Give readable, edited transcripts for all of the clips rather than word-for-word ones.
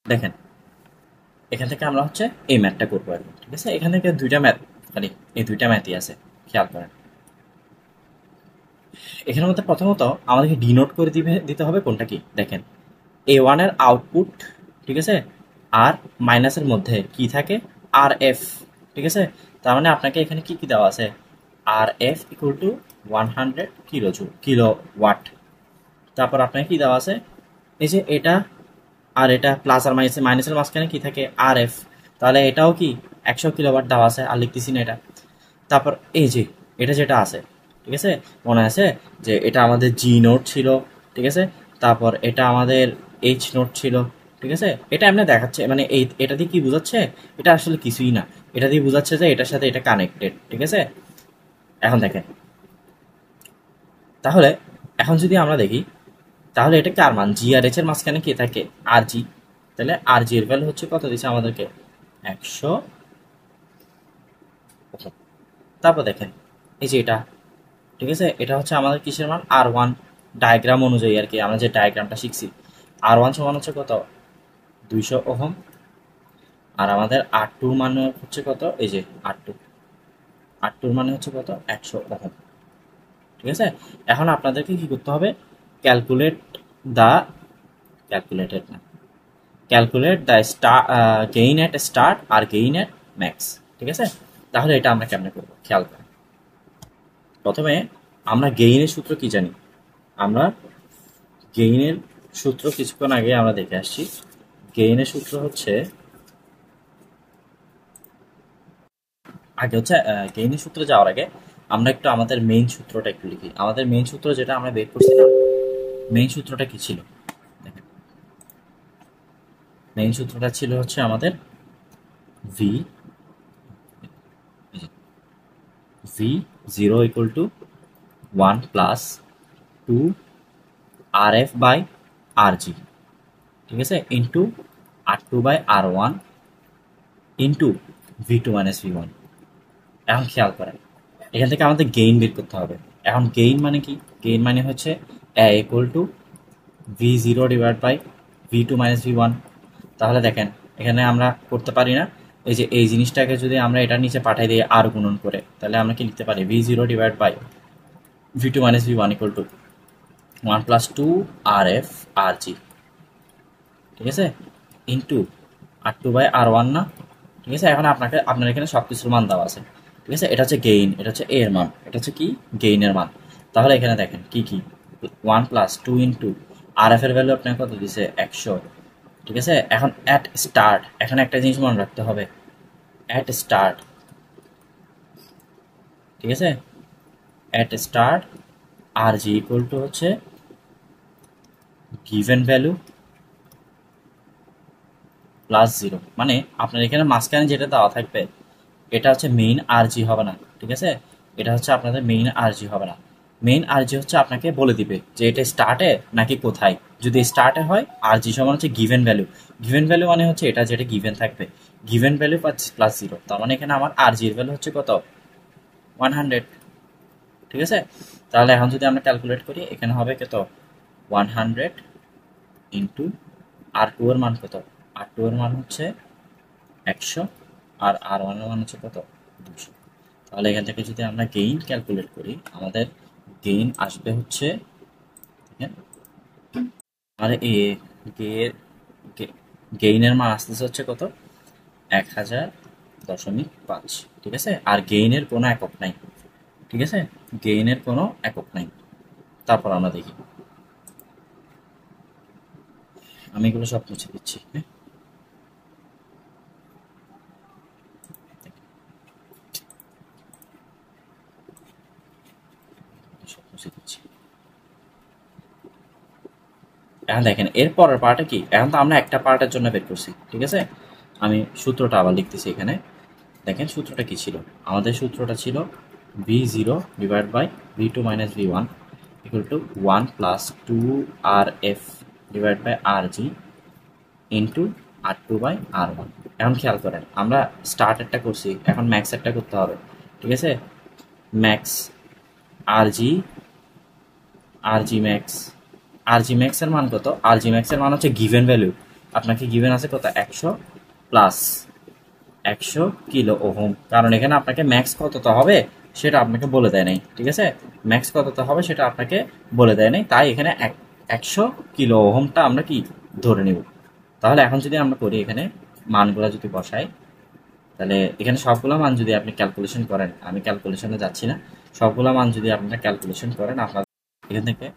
দেখেন এখান থেকে আমরা হচ্ছে এই ম্যাথটা করবো আর কি, ঠিক আছে। এখান থেকে দুইটা ম্যাথ, খালি এই দুইটা ম্যাথই আছে, খেয়াল করেন। এখানের মধ্যে প্রথমত আমাদেরকে ডিনোট করে দিতে হবে কোনটা কি। দেখেন A1 এর আউটপুট, ঠিক আছে, আর মাইনাসের মধ্যে কি থাকে, আর এফ, ঠিক আছে। তার মানে আপনাকে এখানে কি কি দেওয়া আছে, আর F equal to 100 kilowatt. তারপর আপনাকে কি দেওয়া আছে, এই যে এটা আর এটা প্লাস আর মাইনাস, মাইনাসের মাঝখানে কি থাকে, আর এফ। তাহলে এটাও কি 100 কিলোওয়াট দেওয়া আছে, আর লিখতেছি না এটা। তারপর এই যে এটা যেটা আছে, ঠিক আছে, মনে আছে যে এটা আমাদের জি নোট ছিল, ঠিক আছে। তারপর এটা আমাদের এইচ নোট ছিল, ঠিক আছে। এটা এমনি দেখাচ্ছে, মানে এই এটা দিয়ে কি বোঝাচ্ছে, এটা আসলে কিছুই না। এটা দিয়ে বোঝাচ্ছে যে এটার সাথে এটা কানেক্টেড, ঠিক আছে। এখন দেখেন, তাহলে এখন যদি আমরা দেখি, তাহলে এটা কার মান, জি আর এইচ এর মাঝখানে কে থাকে, আর জি। তাহলে আর জি এর ভ্যালু হচ্ছে কত দিচ্ছে আমাদেরকে, 100। তারপর দেখেন এই যে এটা, ঠিক আছে, এটা হচ্ছে আমাদের কিসের মান, আর 1। ডায়াগ্রাম অনুযায়ী আর কি, আমরা যে ডায়াগ্রামটা শিখছি, আর 1 সমান হচ্ছে কত, 200 ওহম। আর আমাদের আর 2 মানে হচ্ছে কত, এই যে আর 2, আর 2 মানে হচ্ছে কত, 100 ওহম, ঠিক আছে। এখন আপনাদেরকে কি করতে হবে, ক্যালকুলেট দ্য, ক্যালকুলেটেড না, calculate the gain at start আর গেইন এট ম্যাক্স, ঠিক আছে। তাহলে এটা আমরা কেমনে করবো, খেয়াল করেন। প্রথমে আমরা গেইনের সূত্র কি জানি, আমরা গেইনের সূত্র কিছুক্ষণ আগে আমরা দেখে আসছি। গেইনের সূত্র হচ্ছে, আগে হচ্ছে গেইনের সূত্রে যাওয়ার আগে আমরা একটু আমাদের মেইন সূত্রটা একটু লিখি। আমাদের মেইন সূত্র যেটা আমরা বের করছি না, মেইন সূত্রটা কি ছিল, দেখেন মেইন সূত্রটা ছিল হচ্ছে আমাদের V, V zero equal to 1 + 2 RF/RG, ঠিক আছে, into R2/R1 into V2 - V1। এখন খেয়াল করেন, এখান থেকে আমাদের গেইন বের করতে হবে। এখন গেইন মানে কি, গেইন মানে হচ্ছে A equal to V0/V2 - V1। তাহলে দেখেন এখানে আমরা করতে পারি না, এই যে এই জিনিসটাকে যদি আমরা এটার নিচে পাঠাই দিই আর গুণন করে, তাহলে আমরা কি লিখতে পারি, V0/V2 - V1 equal two 1 + 2 RF/RG, ঠিক আছে, ইন্টু R2/R1 না, ঠিক আছে। এখন আপনার এখানে সব কিছুর মান দেওয়া আছে, ঠিক আছে। এটা হচ্ছে গেইন, এটা হচ্ছে এর মান, এটা হচ্ছে কি, গেইনের মান। তাহলে এখানে দেখেন কি কি, 1 + 2 ইন্টু আর এফ এর ভ্যালু আপনাকে কত দিছে, 100, ঠিক আছে। এখন অ্যাট স্টার্ট, এখানে একটা জিনিস মনে রাখতে হবে, অ্যাট স্টার্ট, ঠিক আছে, অ্যাট স্টার্ট আর জি ইকুয়াল টু হচ্ছে গিভেন ভ্যালু +0। মানে আপনার এখানে মাঝখানে যেটা দেওয়া থাকবে এটা হচ্ছে মেইন আরজি হবে না, ঠিক আছে। এটা হচ্ছে আপনাদের মেইন আরজি হবে না। মেইন আরজি হচ্ছে আপনাকে বলে দিবে যে এটা স্টার্টে নাকি কোথায়। যদি স্টার্টে হয় আরজি সমান হচ্ছে গিভেন ভ্যালু। গিভেন ভ্যালু মানে হচ্ছে এটা যেটা গিভেন থাকবে, গিভেন ভ্যালু +0। তার মানে এখানে আমার আরজির ভ্যালু হচ্ছে কত, 100, ঠিক আছে। তাহলে এখন যদি আমরা ক্যালকুলেট করি, এখানে হবে কত, 100 ইন্টু আর 2 এর মান কত, আর 2 এর মান হচ্ছে 100, আর আর 1 এর মান হচ্ছে কত, 200। তাহলে এখান থেকে যদি আমরা গেইন ক্যালকুলেট করি, আমাদের গেইন আসবে হচ্ছে, দেখেন, আর গেইনের মান আসতেছে হচ্ছে কত, 1000.5, ঠিক আছে। আর গেইনের কোনো একক নাই, ঠিক আছে, গেইনের কোনো একক নাই। তারপর আমরা দেখি, আমি এগুলো সব মুছে দিচ্ছি, হ্যাঁ, সব মুছে দিচ্ছি। এখন দেখেন এর পরের পার্টে কি, এখন তো আমরা একটা পার্টের জন্য বের করছি, ঠিক আছে। আমি সূত্রটা আবার লিখতেছি এখানে। দেখেন সূত্রটা কি ছিল, আমাদের সূত্রটা ছিল V0/V2 - V1 equal two 1 + 2 RF/RG into R2/R1। এখন খেয়াল করেন, আমরা স্টার্টারটা করছি, এখন ম্যাক্সারটা করতে হবে, ঠিক আছে। ম্যাক্স আরজি, আরজি ম্যাক্স, আরজি ম্যাক্স এর মান কত, আরজি ম্যাক্স এর মান হচ্ছে গিভেন ভ্যালু, আপনাকে গিভেন আছে কত 100 প্লাস 100 কিলো ওহম, কারণ এখানে আপনাকে ম্যাক্স কতটা হবে সেটা আপনাকে বলে দেয় নাই, ঠিক আছে, ম্যাক্স কতটা হবে সেটা আপনাকে বলে দেয় নাই, তাই এখানে 100 কিলো ওহমটা আমরা কি ধরে নিব। তাহলে এখন যদি আমরা করি এখানে মানগুলো যদি বসাই, তাহলে এখানে সবগুলো মান যদি আপনি ক্যালকুলেশন করেন, আমি ক্যালকুলেশনে যাচ্ছি না, সবগুলো মান যদি আপনারা ক্যালকুলেশন করেন আপনার এখান থেকে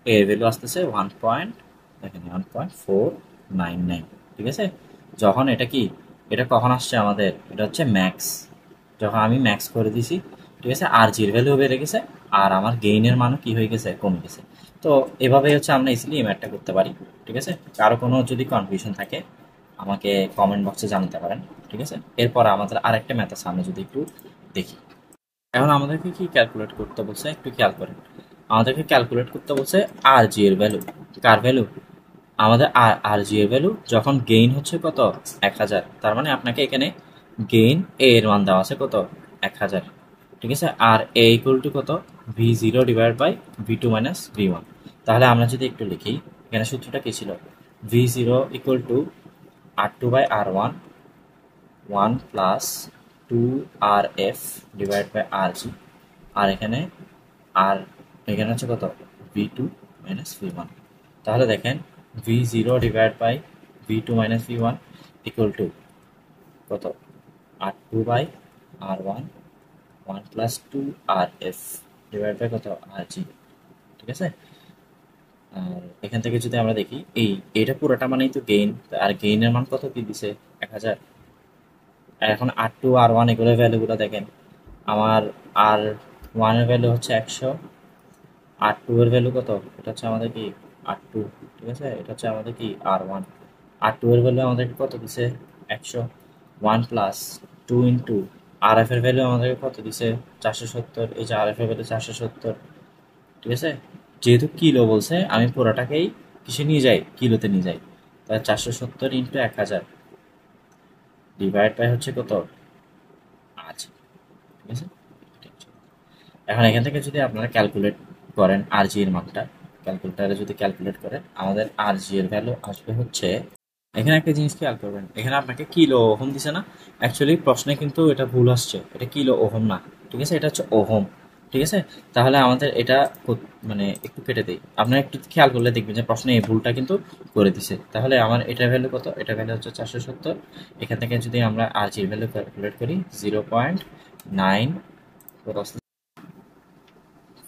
এর ভ্যালু আসতেছে 1.499, ঠিক আছে। যখন এটা কি, এটা কখন আসছে আমাদের, এটা হচ্ছে ম্যাক্স, যখন আমি ম্যাক্স করে দিছি, ঠিক আছে, আর জির ভ্যালু বেড়ে গেছে আর আমার গেইনের মানও কি হয়ে গেছে, কমে গেছে। তো এভাবেই হচ্ছে আমরা ইজিলি এই ম্যাথটা করতে পারি, ঠিক আছে। কারো কোনো যদি কনফিউশন থাকে আমাকে কমেন্ট বক্সে জানাতে পারেন, ঠিক আছে। এরপর আমাদের আরেকটা ম্যাথ আছে, আমরা যদি একটু দেখি। এখন আমাদেরকে কি ক্যালকুলেট করতে বলছে একটু খেয়াল করেন, আমাদেরকে ক্যালকুলেট করতে বলছে আর জি এর ভ্যালু, কার ভ্যালু, আমাদের আর জি এর ভ্যালু যখন গেইন হচ্ছে কত 1000, তার মানে আপনাকে এখানে গেইন এ এর মান দেওয়া আছে কত 1000, ঠিক আছে, আর এ ইকুয়াল টু কত v0 divide by v2 minus v1। তাহলে আমরা যদি একটু লিখি, এখানে সূত্রটা কি ছিল, v0 equal to r2 by r1 1 plus 2rf divide by rg, আর এখানে আর এখানে হচ্ছে কত v2 মাইনাস v1। তাহলে দেখেন v0 divide by v2 minus v1 equal to কত r2 by r1 1 plus 2rf divide by কত rg, ঠিক আছে। আর এখান থেকে যদি আমরা দেখি এইটা পুরোটা মানেই তো গেইন, আর গেইনের মান কত কি দিছে 1000। এখন r2 r1 এগুলোর ভ্যালুগুলো দেখেন, আমার r1 এর ভ্যালু হচ্ছে 100, r2 এর ভ্যালু কত, এটা হচ্ছে আমাদের কি r2, ঠিক আছে, এটা হচ্ছে আমাদের কি r1, r2 এর ভ্যালু আমাদেরকে কত দিছে 100, 1 প্লাস 2 ইন্টু rf এর ভ্যালু আমাদেরকে কত দিছে 470, এই যে rf এর ভ্যালু 470, ঠিক আছে। যেহেতু কিলো বলছে আমি পুরোটাকেই কিসে নিয়ে যাই, কিলোতে নিয়ে যাই, তাহলে 470 ইন্টু 1000 ডিভাইড বাই হচ্ছে কত 5, ঠিক আছে। এখন এখান থেকে যদি আপনারা ক্যালকুলেট করেন আর জি এর মানটা, ক্যালকুলেটারে যদি ক্যালকুলেট করেন আমাদের আর জি এর ভ্যালু আসবে হচ্ছে, এখানে একটা জিনিস খেয়াল করবেন, এখানে আপনাকে কিলো ওহম দিছে না, অ্যাকচুয়ালি প্রশ্নে কিন্তু এটা ভুল আসছে, এটা কিলো ওহম না, ঠিক আছে, এটা হচ্ছে ওহম, ঠিক আছে। তাহলে আমাদের এটা মানে একটু কেটে দিই, আপনারা একটু খেয়াল করলে দেখবেন যে প্রশ্নে এই ভুলটা কিন্তু করে দিছে। তাহলে আমার এটা ভ্যালু কত, এটা ভ্যালু হচ্ছে 470, এখান থেকে যদি আমরা আর জি ভ্যালু ক্যালকুলেট করি 0.9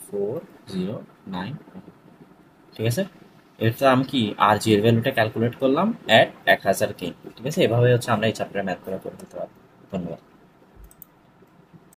409, ঠিক আছে। এটা আমি কি আর জি এর ভ্যালুটা ক্যালকুলেট করলাম এট 1000 কে, ঠিক আছে। এভাবে হচ্ছে আমরা এই চ্যাপ্টারে ম্যাথ করে করতে পারবো। ধন্যবাদ।